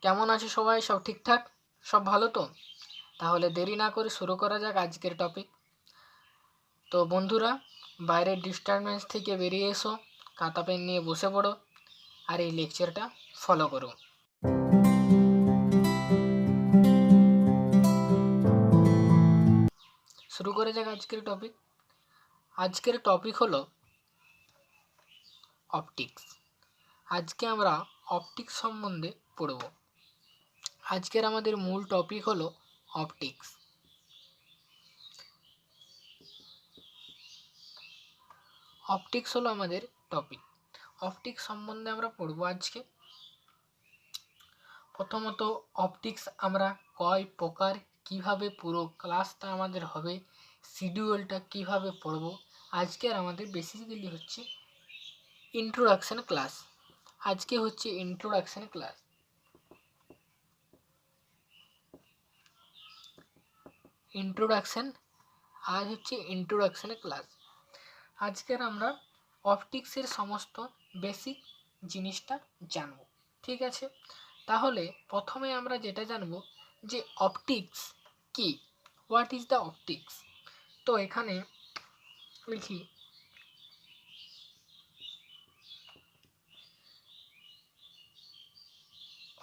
কেমন আছে সবাই? সব ঠিকঠাক? সব ভালো তো? তাহলে দেরি না করে শুরু করা যাক আজকের টপিক। তো বন্ধুরা, বাইরের ডিস্টারবেন্স থেকে বেরিয়ে এসো, খাতা পেন নিয়ে বসে পড়ো আর এই লেকচারটা ফলো করো। শুরু করা যাক আজকের টপিক। আজকের টপিক হলো অপটিক্স। আজকে আমরা অপটিক্স সম্বন্ধে পড়ব। আজকের আমাদের মূল টপিক হলো অপটিক্স। অপটিক্স হলো আমাদের টপিক। অপটিক্স সম্বন্ধে আমরা পড়ব আজকে। প্রথমত অপটিক্স আমরা কয় প্রকার, কিভাবে পুরো ক্লাসটা আমাদের হবে, শিডিউলটা কিভাবে পড়ব। আজকের আমাদের বেসিক্যালি হচ্ছে ইন্ট্রোডাকশন ক্লাস। আজকে হচ্ছে ইন্ট্রোডাকশন ক্লাস। আজ হচ্ছে ইন্ট্রোডাকশন ক্লাস। আজকের আমরা অপটিক্সের সমস্ত বেসিক জিনিসটা জানব। ঠিক আছে, তাহলে প্রথমে আমরা যেটা জানব যে অপটিক্স কি, হোয়াট ইজ দ্য অপটিক্স। তো এখানে লিখি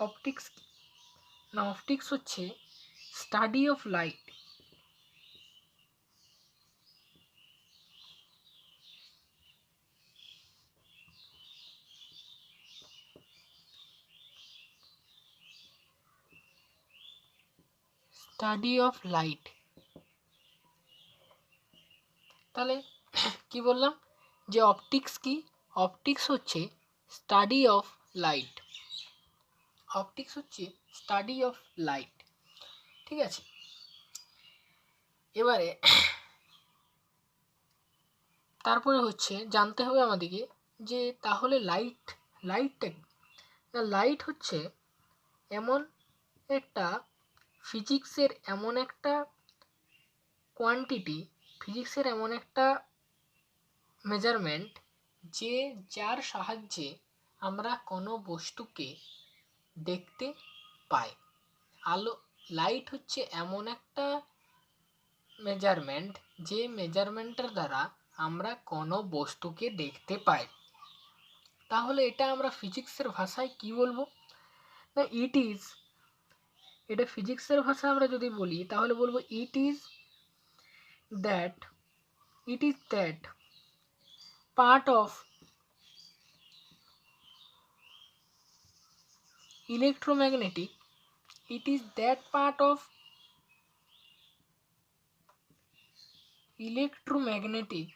অপটিক্স। না, অপটিক্স হচ্ছে study of light. Study of light. তাহলে কি বললাম যে অপটিক্স কি? অপটিক্স হচ্ছে স্টাডি অফ লাইট। অপটিক্স হচ্ছে স্টাডি অফ লাইট। ঠিক আছে, এবারে তারপরে হচ্ছে জানতে হবে আমাদেরকে যে তাহলে লাইটটা কি? না, লাইট হচ্ছে এমন একটা ফিজিক্সের এমন একটা কোয়ান্টিটি, ফিজিক্সের এমন একটা মেজারমেন্ট যে যার সাহায্যে আমরা কোনো বস্তুকে দেখতে পাই। লাইট হচ্ছে এমন একটা মেজারমেন্ট যে মেজারমেন্টের দ্বারা আমরা কোনো বস্তুকে দেখতে পাই। তাহলে এটা আমরা ফিজিক্সের ভাষায় কি বলবো? না, এটা ফিজিক্সের ভাষা আমরা যদি বলি তাহলে বলবো it is that part of electromagnetic it is that part of electromagnetic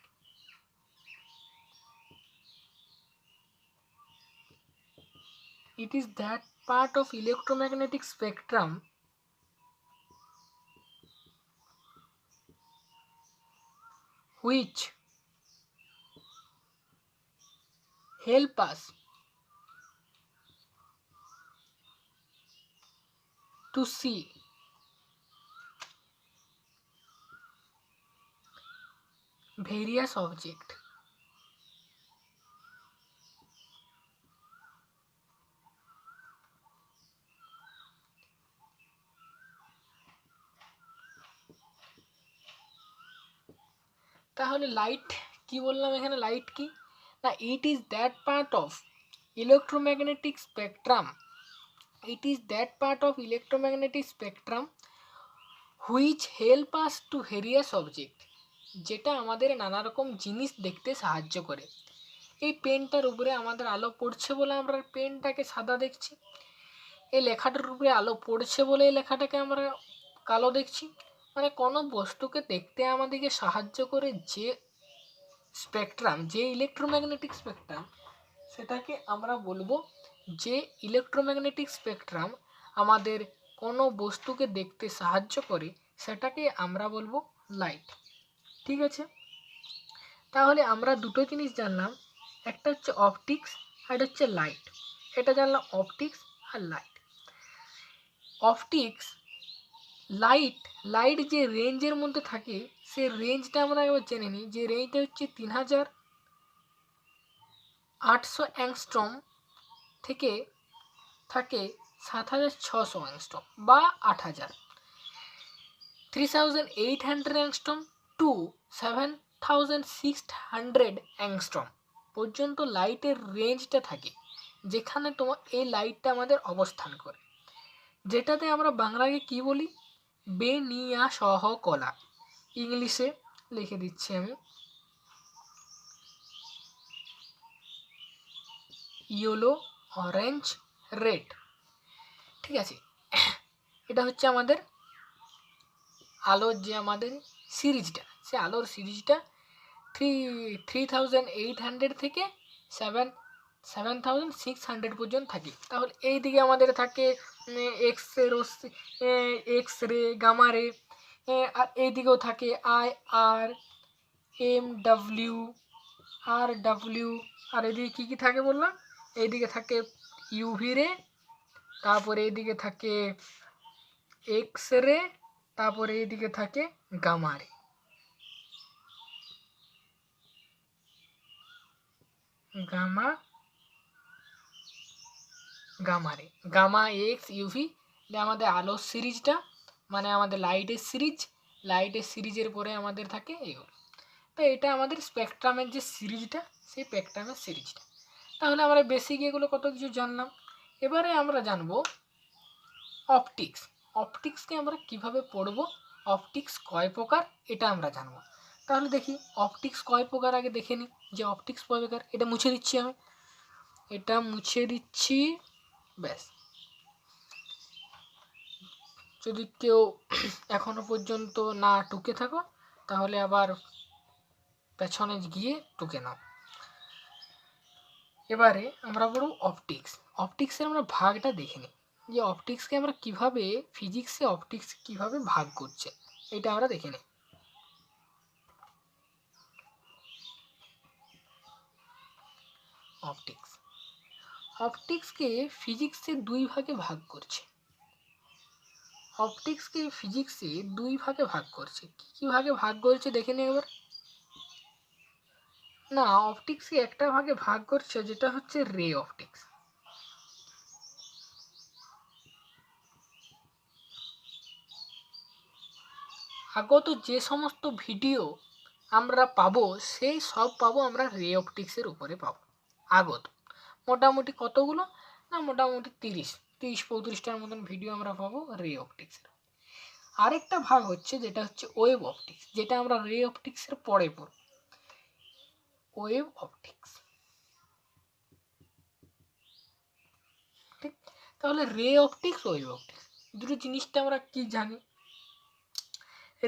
it is that part of electromagnetic spectrum which help us to see various objects. তাহলে লাইট কি বললাম এখানে? লাইট কি না, it is that part of electromagnetic spectrum which help us to various object, যেটা আমাদের নানা রকম জিনিস দেখতে সাহায্য করে। এই পেনটার উপরে আমাদের আলো পড়ছে বলে আমরা পেনটাকে সাদা দেখছি, এই লেখাটার উপরে আলো পড়ছে বলে এই লেখাটাকে আমরা কালো দেখছি। মানে কোনো বস্তুকে দেখতে আমাদেরকে সাহায্য করে যে স্পেকট্রাম, যে ইলেকট্রোম্যাগনেটিক স্পেকট্রাম, সেটাকে আমরা বলবো যে ইলেকট্রোম্যাগনেটিক স্পেকট্রাম আমাদের কোনো বস্তুকে দেখতে সাহায্য করে, সেটাকে আমরা বলবো লাইট। ঠিক আছে, তাহলে আমরা দুটো জিনিস জানলাম, একটা হচ্ছে অপটিক্স আর একটা হচ্ছে লাইট। এটা জানলাম অপটিক্স আর লাইট। অপটিক্স, লাইট যে রেঞ্জের মধ্যে থাকে সে রেঞ্জটা আমরা একবার জেনে নিই। যে রেঞ্জটা হচ্ছে 3800 অ্যাংস্ট্রম থেকে থাকে 7600 অ্যাংস্ট্রম বা 8000, 3800 অ্যাংস্ট্রম টু 7600 অ্যাংস্ট্রম পর্যন্ত লাইটের রেঞ্জটা থাকে, যেখানে তোমার এই লাইটটা আমাদের অবস্থান করে, যেটাতে আমরা বাংলাকে কি বলি, বেনিয়া সহ কলা। ইংলিশে লিখে দিচ্ছি আমি, ইয়েলো, অরেঞ্জ, রেড। ঠিক আছে, এটা হচ্ছে আমাদের আলোর যে আমাদের সিরিজটা, সে আলোর সিরিজটা 3800 থেকে 7600 পর্যন্ত থাকে। তাহলে এই দিকে আমাদের থাকে এক্স রে, গামা রে, আর এই দিকেও থাকে I R, M W, R W, আর এদিকে কী কী থাকে বললাম, এইদিকে থাকে ইউভি রে, তারপরে এইদিকে থাকে এক্স রে, তারপরে এইদিকে থাকে গামা রে। গামা রে, গামা, এক্স, ইউভি, আমাদের আলোর সিরিজটা, মানে আমাদের লাইটের সিরিজের পরে আমাদের থাকে এগুলো। তো এটা আমাদের স্পেকট্রামের যে সিরিজটা, সেই স্পেকট্রামের সিরিজটা। তাহলে আমরা বেসিক এগুলো কত কিছু জানলাম। এবারে আমরা জানবো অপটিক্স। অপটিক্সকে আমরা কিভাবে পড়বো, অপটিক্স কয় প্রকার, এটা আমরা জানবো। তাহলে দেখি অপটিক্স কয় প্রকার আগে দেখে নিই, যে অপটিক্স কয় প্রকার। এটা মুছে দিচ্ছি আমি, এটা মুছে দিচ্ছি, ব্যাস। যদি কেউ এখনো পর্যন্ত না টুকে থাকো, তাহলে আবার পেছনে গিয়ে টুকে নাও। এবারে আমরা পড়ব অপটিক্স। অপটিক্সের আমরা ভাগটা দেখে নিই, যে অপটিক্সকে আমরা কিভাবে, ফিজিক্সে অপটিক্স কিভাবে ভাগ করছে, এটা আমরা দেখে নিই। অপটিক্স, অপটিক্সকে ফিজিক্সে দুই ভাগে ভাগ করছে। অপটিক্সকে ফিজিক্সে দুই ভাগে ভাগ করছে। কি কি ভাগে ভাগ করছে দেখে নিই এবার। না, অপটিক্সকে একটা ভাগে ভাগ করছে, যেটা হচ্ছে রে অপটিক্স। আগত যে সমস্ত ভিডিও আমরা পাবো, সেই সব পাবো আমরা রে অপটিক্সের উপরে পাবো। আগত মোটামুটি কতগুলো, না মোটামুটি 30-35টার মতন ভিডিও আমরা পাবো রে অপটিক্সের। আরেকটা ভাগ হচ্ছে যেটা হচ্ছে ওয়েভ অপটিক্স, যেটা আমরা রে অপটিক্সের পরে পড়ব। ওয়েভ অপটিক্স, ঠিক। তাহলে রে অপটিক্স, ওয়েভ অপটিক্স, দুটো জিনিসটা আমরা কি জানি।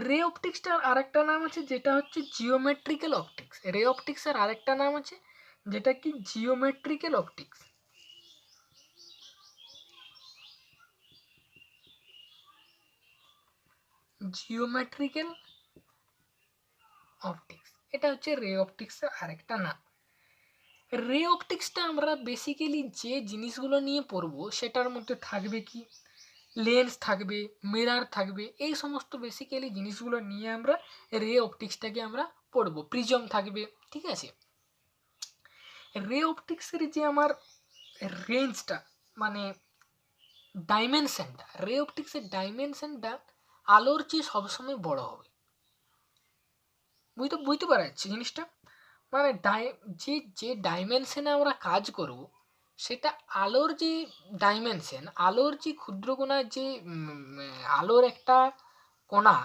রে অপটিক্সটার আরেকটা নাম আছে যেটা হচ্ছে জিওমেট্রিক্যাল অপটিক্স। রে অপটিক্সের আরেকটা নাম আছে যেটা কি জিওমেট্রিক্যাল অপটিক্স। জিওমেট্রিক্যাল অপটিক্স, এটা হচ্ছে রে অপটিক্সের আরেকটা নাম। রে অপটিক্সটা আমরা বেসিক্যালি যে জিনিসগুলো নিয়ে পড়বো, সেটার মধ্যে থাকবে কি, লেন্স থাকবে, মিরর থাকবে, এই সমস্ত বেসিক্যালি জিনিসগুলো নিয়ে আমরা রে অপটিক্সটাকে আমরা পড়বো। প্রিজম থাকবে, ঠিক আছে। রে অপটিক্সের যে আমার রেঞ্জটা, মানে ডাইমেনশনটা, রে অপটিক্সের ডাইমেনশনটা আলোর চেয়ে সবসময় বড় হবে। বুঝতে পারা যাচ্ছে জিনিসটা, মানে যে ডাইমেনশনে আমরা কাজ করব, সেটা আলোর যে ডাইমেনশন, আলোর যে ক্ষুদ্রকণা, যে আলোর একটা কণা,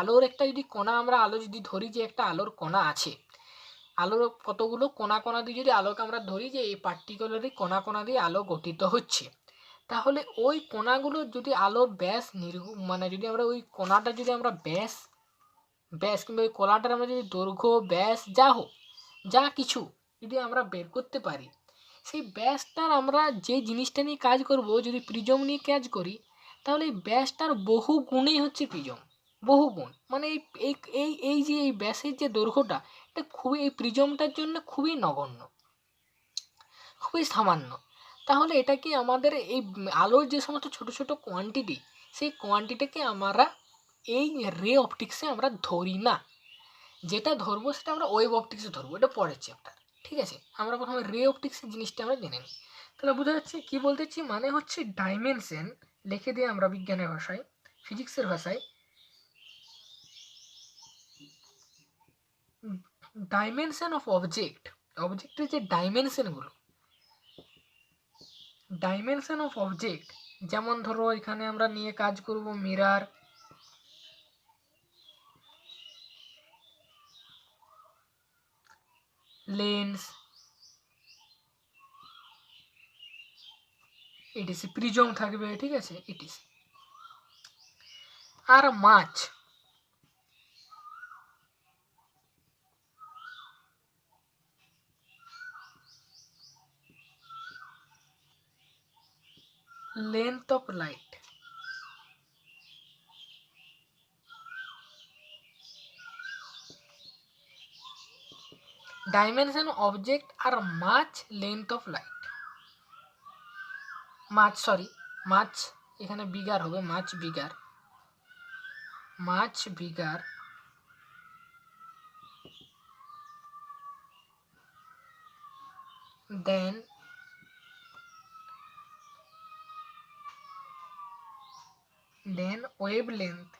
আলোর একটা যদি কণা আমরা আলো যদি ধরি, যে একটা আলোর কণা আছে, আলোর কতগুলো কণা কণা দিয়ে যদি আলোকে আমরা ধরি, যে এই পার্টিকুলারই কণা কণা দিয়ে আলো গঠিত হচ্ছে, তাহলে ওই কণাগুলো যদি আলোর ব্যাস মানে যদি আমরা ওই কণাটা যদি আমরা ব্যাস কিংবা ওই কণাটার আমরা যদি দৈর্ঘ্য, ব্যাস যা হোক, যা কিছু যদি আমরা বের করতে পারি, সেই ব্যাসটার আমরা যে জিনিসটা নিয়ে কাজ করব, যদি প্রিজম নিয়ে কাজ করি, তাহলে এই ব্যাসটার বহু গুণই হচ্ছে প্রিজম। বহু গুণ, মানে এই এই এই যে এই ব্যাসের যে দৈর্ঘ্যটা, এটা খুবই, এই প্রিজমটার জন্য খুবই নগণ্য, খুবই সামান্য। তাহলে এটা কি আমাদের এই আলোর যে সমস্ত ছোট ছোট কোয়ান্টিটি, সেই কোয়ান্টিটিকে আমরা এই রে অপটিক্সে আমরা ধরি না। যেটা ধরবো সেটা আমরা ওয়েভ অপটিক্সে ধরবো, এটা পরের চ্যাপ্টার, ঠিক আছে। আমরা প্রথমে রে অপটিক্সের জিনিসটা আমরা জেনে নিই। তাহলে বোঝা যাচ্ছে কি বলতেছি, মানে হচ্ছে ডাইমেনশন লিখে দিয়ে আমরা বিজ্ঞানের ভাষায়, ফিজিক্সের ভাষায়, ডাইমেনশন অফ অবজেক্ট, অবজেক্টের যে ডাইমেনশনগুলো, ডাইমেনশন অফ অবজেক্ট, যেমন ধরো এখানে আমরা নিয়ে কাজ করব মিরর, লেন্স, ইটিসি, প্রিজম থাকবে, ঠিক আছে, ইটিসি। আর much, length of light, dimension object আর much length of light, much sorry much এখানে বিগার হবে, much bigger, much bigger, then wavelength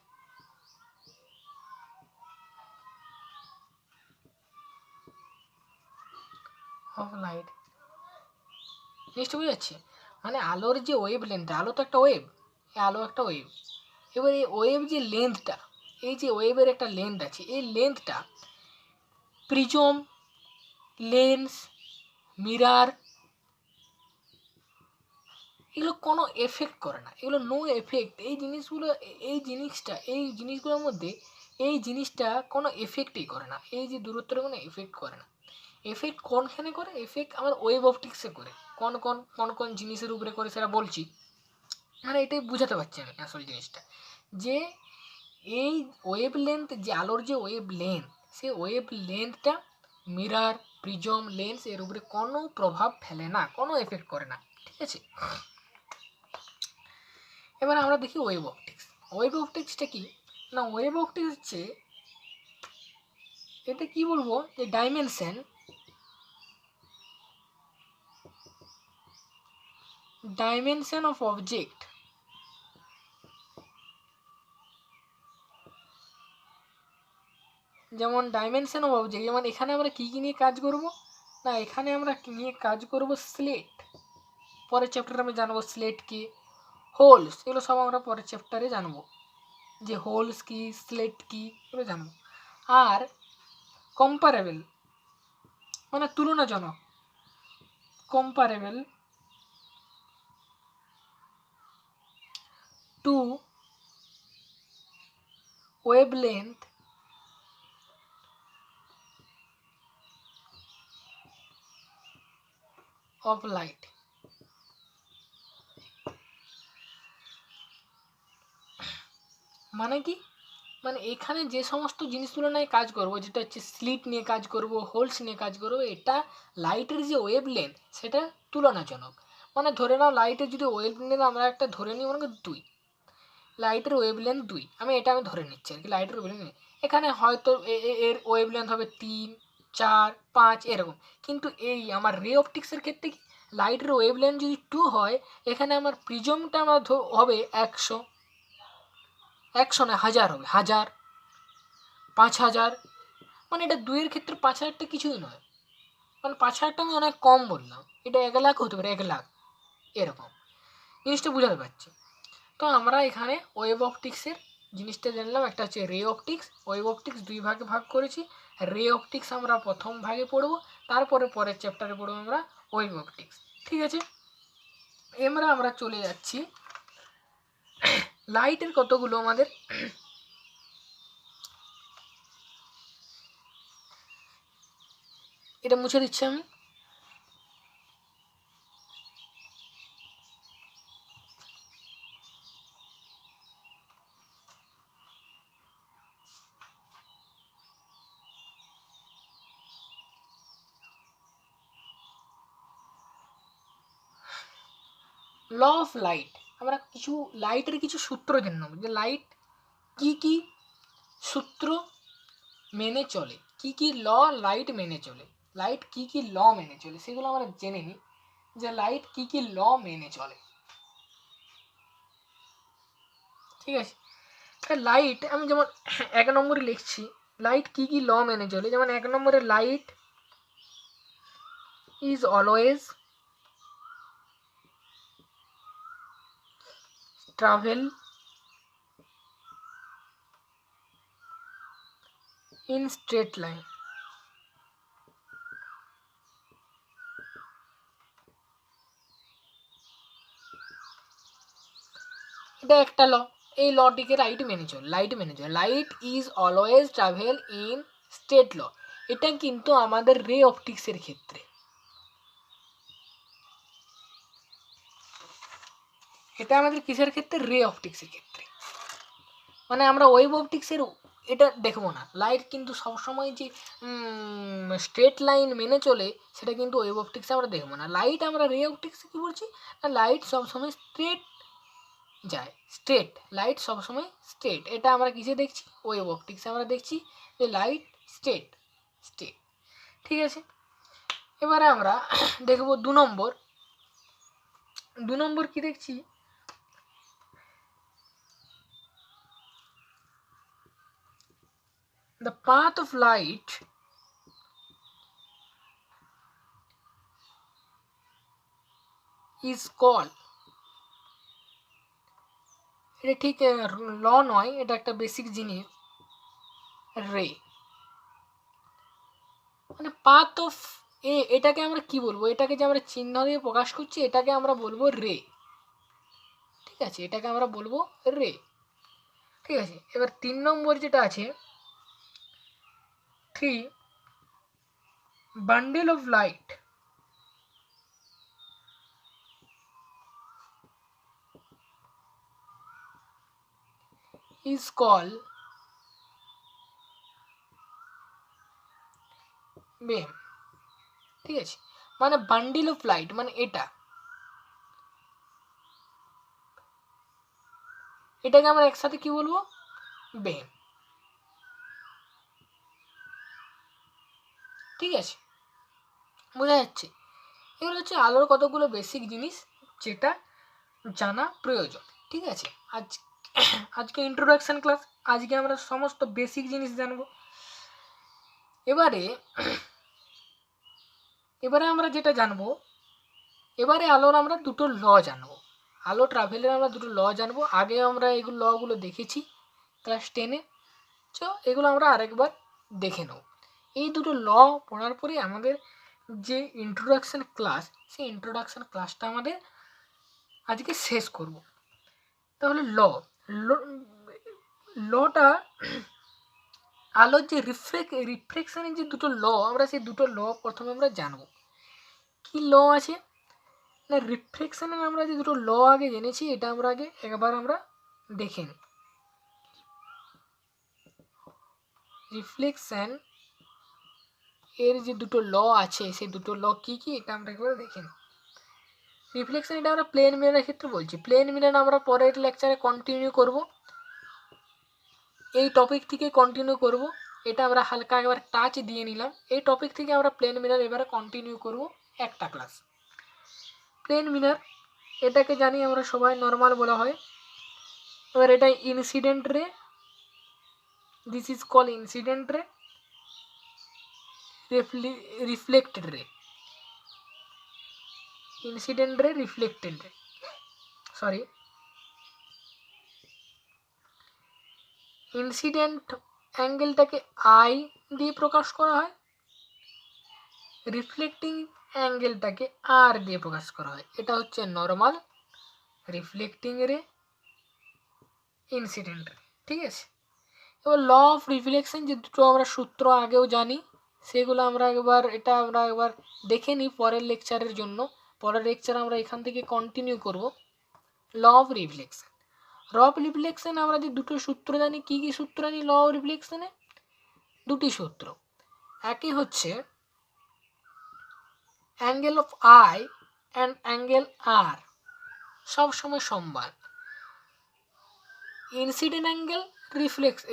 of light। জিনিসটা বুঝে যাচ্ছে, মানে আলোর যে ওয়েভ লেন্থ, আলো তো একটা ওয়েভ, আলো একটা ওয়েভ, এবার এই ওয়েভ যে লেন্থটা, এই যে ওয়েভের একটা লেন্থ আছে, এই লেন্থটা প্রিজম, লেন্স, মিরার, এগুলো কোনো এফেক্ট করে না, এগুলো নো এফেক্ট। এই জিনিসগুলো, এই জিনিসগুলোর মধ্যে এই জিনিসটা কোনো এফেক্টই করে না, এই যে দূরত্বটা কোনো এফেক্ট করে না। এফেক্ট কোনখানে করে? এফেক্ট আমার ওয়েভ অপটিক্সে করে। কোন কোন কোন কোন জিনিসের উপরে করে সেটা বলছি, মানে এটাই বুঝাতে পারছি আমি আসল জিনিসটা, যে এই ওয়েভ লেন্থ, যে আলোর যে ওয়েভ লেন্থ, সেই ওয়েভ লেন্থটা মিরর, প্রিজম, লেন্স এর উপরে কোনো প্রভাব ফেলে না, কোনো এফেক্ট করে না, ঠিক আছে। এবার আমরা দেখি ওয়েভ অপটিক্স। ওয়েভ অপটিক্সটা কি না, ওয়েভ অপটিক্স হচ্ছে, এটা কি বলবো, যে ডাইমেনশন অফ অবজেক্ট, যেমন ডাইমেনশন অফ অবজেক্ট, যেমন এখানে আমরা কি কি নিয়ে কাজ করব না, এখানে আমরা নিয়ে কাজ করব স্লেট, পরের চ্যাপ্টারে আমি জানবো স্লেট কি, হোলস, এগুলো সব আমরা পরের চ্যাপ্টারে জানবো, যে হোলস কি, স্লেট কি, এগুলো জানবো। আর কম্পারেবল মানে তুলনাজনক, comparable to wavelength of light। মানে কি, মানে এখানে যে সমস্ত জিনিসগুলো নিয়ে কাজ করব, যেটা হচ্ছে স্লিট নিয়ে কাজ করব, হোলস নিয়ে কাজ করব, এটা লাইটের যে ওয়েভ লেন্থ সেটা তুলনাজনক। মানে ধরে নাও লাইটের যদি ওয়েভ লেন্থ আমরা একটা ধরে নিই, মনে করি 2, লাইটের ওয়েভ লেন্থ 2, আমি ধরে নিচ্ছি আর কি, লাইটের ওয়েভ লেন্থ, এখানে হয়তো এর ওয়েভ লেন্থ হবে 3, 4, 5 এরকম। কিন্তু এই আমার রে অপটিক্সের ক্ষেত্রে কি, লাইটের ওয়েভ লেন্থ যদি 2 হয়, এখানে আমার প্রিজমটা আমার হবে 100, 100 না 1000 হবে, 1000, 5000, মানে এটা 2-এর ক্ষেত্রে 5000টা কিছুই নয়, মানে 5000টা আমি অনেক কম বললাম, এটা 1 লাখ হতে পারে, 1 লাখ এরকম, জিনিসটা বুঝাতে পারছি। তো আমরা এখানে ওয়েভ অপটিক্সের জিনিসটা জানলাম, একটা হচ্ছে রে অপটিক্স, ওয়েভ অপটিক্স 2 ভাগে ভাগ করেছি। রে অপটিক্স আমরা প্রথম ভাগে পড়বো, তারপরে পরের চ্যাপ্টারে পড়বো আমরা ওয়েভ অপটিক্স, ঠিক আছে। এবার আমরা চলে যাচ্ছি লাইটের কতগুলো আমাদের এটা মুছে দিচ্ছি আমি। ল অফ লাইট, আমরা কিছু লাইটের কিছু সূত্র জেনে নেব, যে লাইট কি কি সূত্র মেনে চলে, কি কি ল লাইট মেনে চলে, লাইট কি কি ল মেনে চলে, সেগুলো আমরা জেনে নিই। যে লাইট কি কি ল মেনে চলে। ঠিক আছে, লাইট আমি যেমন 1 নম্বরে লিখছি লাইট কি কি ল মেনে চলে। যেমন 1 নম্বরে light is always travel in straight line. এটা একটা ল, এই লটিকে লাইট মেনে চলে। Light is always travel in straight law. এটা কিন্তু আমাদের রে অপটিক্সের ক্ষেত্রে, এটা আমাদের কিসের ক্ষেত্রে? রে অপটিক্সের ক্ষেত্রে। মানে আমরা ওয়েভ অপটিক্সের এটা দেখবো না। লাইট কিন্তু সবসময় যে স্ট্রেট লাইন মেনে চলে সেটা কিন্তু ওয়েভ অপটিক্সে আমরা দেখবো না। লাইট আমরা রে অপটিক্সে কী বলছি না, লাইট সবসময় স্ট্রেট যায়, স্ট্রেট লাইট সবসময় স্ট্রেট। এটা আমরা কিসে দেখছি? ওয়েভ অপটিক্সে আমরা দেখছি যে লাইট স্ট্রেট স্ট্রেট। ঠিক আছে, এবারে আমরা দেখব 2 নম্বর। 2 নম্বর কি দেখছি? The path of light is called, এটা ঠিক ল নয়, এটা একটা বেসিক জিনিস, রে। মানে পাথ অফ এটাকে আমরা কি বলবো? এটাকে যে আমরা চিহ্ন দিয়ে প্রকাশ করছি এটাকে আমরা বলবো রে। ঠিক আছে, এটাকে আমরা বলবো রে। ঠিক আছে, এবার 3 নম্বর যেটা আছে, 3 bundle of light is called beam। ঠিক আছে, মানে বান্ডিল অফ লাইট মানে এটাকে আমরা একসাথে কি বলবো? বেম। ঠিক আছে, বোঝা যাচ্ছে? এগুলো হচ্ছে আলোর কতগুলো বেসিক জিনিস যেটা জানা প্রয়োজন। ঠিক আছে, আজকে ইন্ট্রোডাকশন ক্লাস, আজকে আমরা সমস্ত বেসিক জিনিস জানবো। এবারে আমরা যেটা জানবো, এবারে আলোর আমরা দুটো ল জানবো। আলো ট্রাভেলের আমরা দুটো ল জানবো। আগে আমরা এগুলো লগুলো দেখেছি ক্লাস 10-এ, তো এগুলো আমরা আরেকবার দেখে নেব। এই দুটো ল পড়ার পরে আমাদের যে ইন্ট্রোডাকশন ক্লাস, সেই ইন্ট্রোডাকশন ক্লাসটা আমাদের আজকে শেষ করব। তাহলে লটা আলোর যে রিফ্লেকশনের যে দুটো ল, আমরা সেই দুটো ল প্রথমে আমরা জানবো। কি ল আছে না, রিফ্লেকশনের আমরা যে দুটো ল আগে জেনেছি এটা আমরা আগে একবার আমরা দেখে নিই। রিফ্লেকশন এর যে দুটো ল আছে সেই দুটো ল কি কি এটা আমরা একবার দেখে নিই। রিফ্লেকশন এটা আমরা প্লেন মিররের ক্ষেত্রে বলছি। প্লেন মিরর আমরা পরের লেকচারে কন্টিনিউ করব, এই টপিক থেকে কন্টিনিউ করব। এটা আমরা হালকা একবার টাচ দিয়ে নিলাম। এই টপিক থেকে আমরা প্লেন মিরর এবারে কন্টিনিউ করব একটা ক্লাস। প্লেন মিরর এটাকে জানি আমরা সবাই নর্মাল বলা হয়। এবার এটা ইনসিডেন্ট রে, দিস ইজ কল ইনসিডেন্ট রে, রিফ্লেক্টেড রে, ইনসিডেন্ট রে, রিফ্লেক্টেড রে, সরি ইনসিডেন্ট অ্যাঙ্গেলটাকে আই দিয়ে প্রকাশ করা হয়, রিফ্লেক্টিং অ্যাঙ্গেলটাকে আর দিয়ে প্রকাশ করা হয়। এটা হচ্ছে নর্মাল, রিফ্লেক্টিং রে, ইনসিডেন্ট রে। ঠিক আছে, এবার ল অফ রিফ্লেকশন যে দুটো আমরা সূত্র আগেও জানি সেগুলো আমরা একবার দেখে নিই পরের লেকচারের জন্য। পরের লেকচার আমরা এখান থেকে কন্টিনিউ করব। ল অফ রিফ্লেকশন, আমরা যে দুটো সূত্র জানি, কি কি সূত্র জানি ল অফ রিফ্লেকশনে? দুটি সূত্র। একই হচ্ছে angle of I and angle R সবসময় সমান। Incident angle,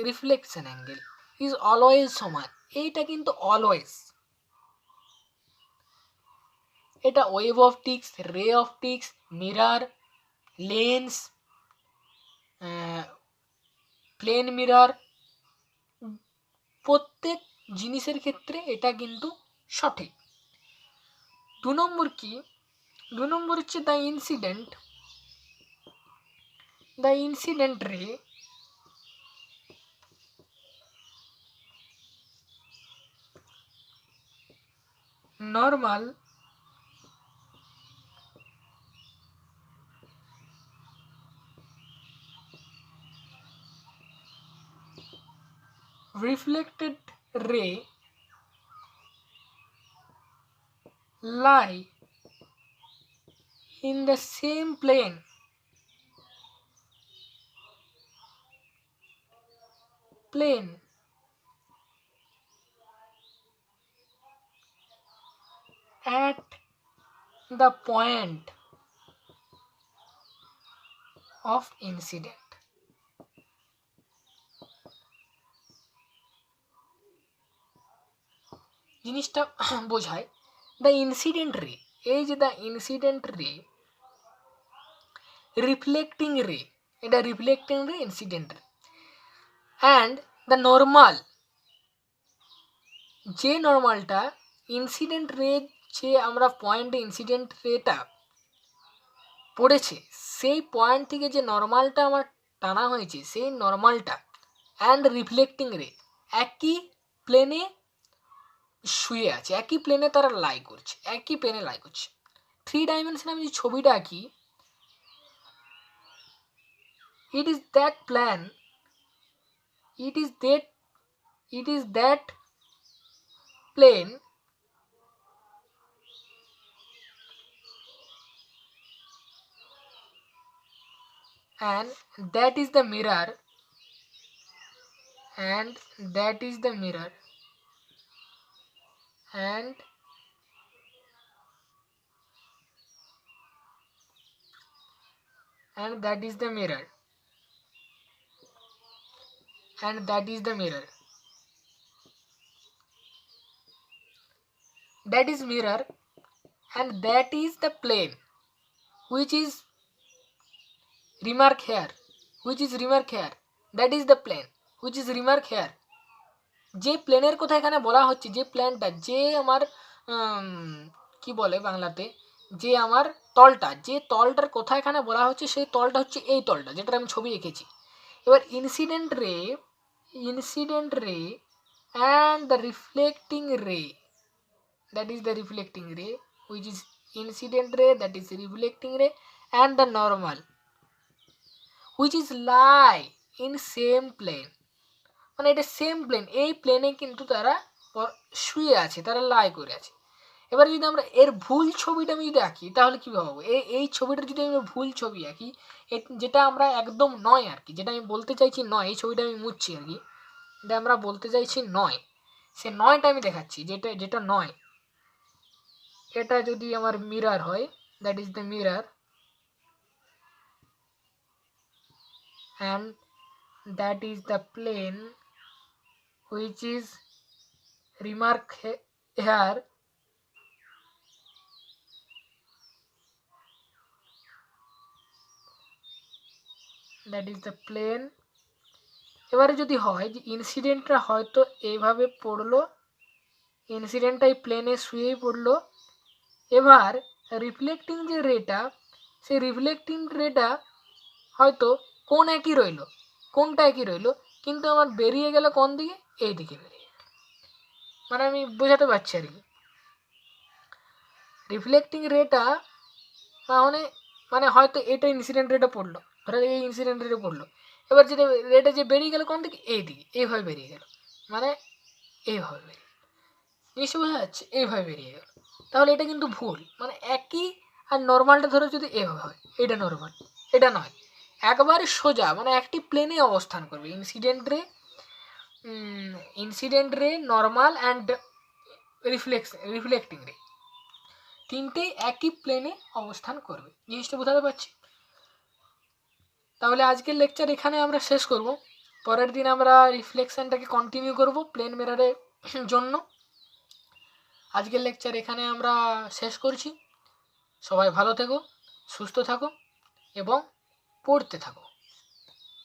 reflection angle is always সমান। এইটা কিন্তু অলওয়েজ, এটা wave optics, ray optics, mirror, lens, plane mirror, প্রত্যেক জিনিসের ক্ষেত্রে এটা কিন্তু সঠিক। 2 নম্বর কি? 2 নম্বর হচ্ছে দ্য ইনসিডেন্ট রে normal reflected ray lie in the same plane at the point of incident. জিনিসটা বোঝায় দ্য ইনসিডেন্ট রে, এই যে দ্য ইনসিডেন্ট রে, রিফ্লেক্টিং রে, এটা রিফ্লেক্টিং রে, ইনসিডেন্ট রে, অ্যান্ড দ্য নর্মাল, যে নর্মালটা ইনসিডেন্ট রে, যে আমরা পয়েন্টে ইনসিডেন্ট রেটা পড়েছে সেই পয়েন্ট থেকে যে নর্মালটা আমার টানা হয়েছে, সেই নর্মালটা অ্যান্ড রিফ্লেক্টিং রে একই প্লেনে শুয়ে আছে, একই প্লেনে তারা লাই করছে, একই প্লেনে লাই করছে। 3 ডাইমেনশনে আমি যে ছবিটা আঁকি, it is that plan, it is that plane and that is the mirror, and that is the mirror, and that is the mirror, and that is the mirror, that is mirror, and that is the plane which is remark here, that is the plane which is remark here. যে প্লেনের কথা এখানে বলা হচ্ছে, যে প্ল্যানটা, যে আমার কি বলে বাংলাতে, যে আমার তলটা, যে তলটার কথা এখানে বলা হচ্ছে, সেই তলটা হচ্ছে এই তলটা যেটা আমি ছবি এঁকেছি। এবার ইনসিডেন্ট রে অ্যান্ড দ্য রিফ্লেক্টিং রে, that is the reflecting ray, which is incident ray, that is reflecting ray, and the normal which is lie in same plane, মানে এটা সেম প্লেন, এই প্লেনে কিন্তু তারা শুয়ে আছে, তারা লাই করে আছে। এবার যদি আমরা এর ভুল ছবিটা আমি যদি আঁকি তাহলে কীভাবে হবে? এই ছবিটার যদি আমি ভুল ছবি আঁকি, যেটা আমরা একদম নয় আর কি, যেটা আমি বলতে চাইছি নয়, এই ছবিটা আমি মুছছি আর কি, যেটা আমরা বলতে চাইছি নয়, সে নয়টা আমি দেখাচ্ছি, যেটা নয়। এটা যদি আমার মিরার হয়, that is the mirror, and that is the plane which is remark here, that is the plane। এবারে যদি হয় যে ইনসিডেন্টটা হয়তো এইভাবে পড়লো, ইনসিডেন্টটা এই প্লেনে শুয়েই পড়লো, এবার রিফ্লেক্টিং যে রেটা, সেই রিফ্লেক্টিং রেটা হয়তো কোন একই রইল, কোনটা একই রইল, কিন্তু আমার বেরিয়ে গেল কোন দিকে? এই দিকে বেরিয়ে গেল। মানে আমি বোঝাতে পারছি আর কি, রিফ্লেক্টিং রেটা মানে হয়তো এটা ইনসিডেন্ট রেটা পড়লো, ধরো এই ইনসিডেন্ট রেটা পড়লো, এবার যেটা রেটা যে বেরিয়ে গেল কোন দিকে? এই দিকে, এইভাবে বেরিয়ে গেল, মানে এইভাবে বেরিয়ে গেল, জিনিসটা বোঝা যাচ্ছে, এইভাবে বেরিয়ে গেল। তাহলে এটা কিন্তু ভুল, মানে একই, আর নর্মালটা ধরো যদি এভাবে হয়, এটা নর্মাল, এটা নয়, একবারে সোজা, মানে একটি প্লেনে অবস্থান করবে। ইনসিডেন্ট রে, নর্মাল অ্যান্ড রিফ্লেক্টিং রে, তিনটেই একই প্লেনে অবস্থান করবে। জিনিসটা বোঝাতে পারছি? তাহলে আজকের লেকচার এখানে আমরা শেষ করব, পরের দিন আমরা রিফ্লেকশনটাকে কন্টিনিউ করব প্লেন মিররের জন্য। আজকের লেকচার এখানে আমরা শেষ করছি। সবাই ভালো থেকো, সুস্থ থাকো এবং পড়তে থাকো।